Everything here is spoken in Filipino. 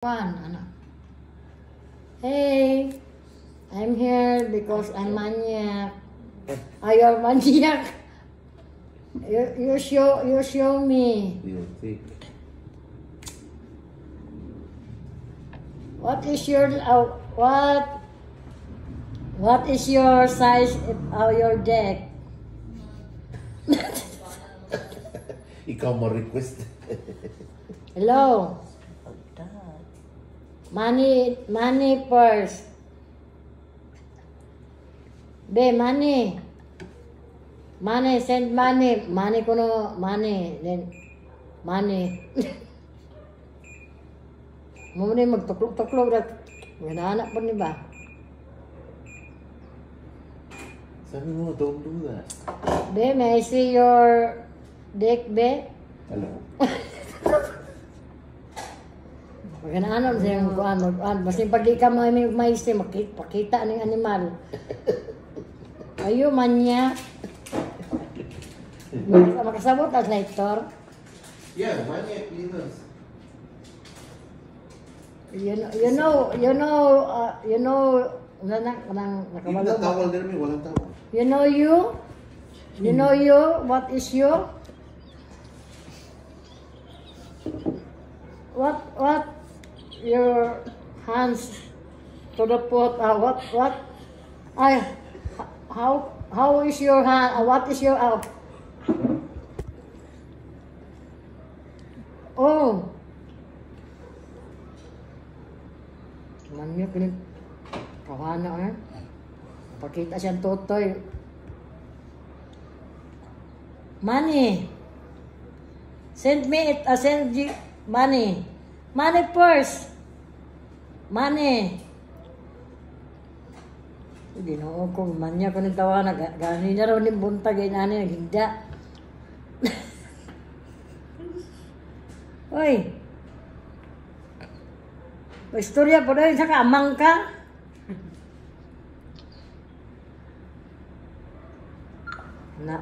Anak. Hey, I'm here because I'm maniac. You're maniac. You show me. You think. What is your what is your size of your deck? Ikaw mo request. Hello. Money first. Be, money, send money. Money kuno, money. Then, money. Muna magtuklog-tuklog na. Ganahanap po ni ba? Sabi mo, don't do that. Be, may I see your deck, be? Hello? Ganahanap siya yung kuhan. Basta pag di ka maisi, makita ng animal. Ayo, manya. Makasabot ang lighter. Yeah, maniac cleaners. You know, Yung na towel din may walang towel. You know what is you? What your hands to the pot, what? How is your hand, what is your, oh. Manyo, kawana pakita siyang totoy. Money. Send me it, send you money. Money first. Money. Hindi na ako, manya ko nagtawa na, gano'n na raw ni buntag, inani, naghinda. Uy. Istorya po doon, saka amang ka. Na.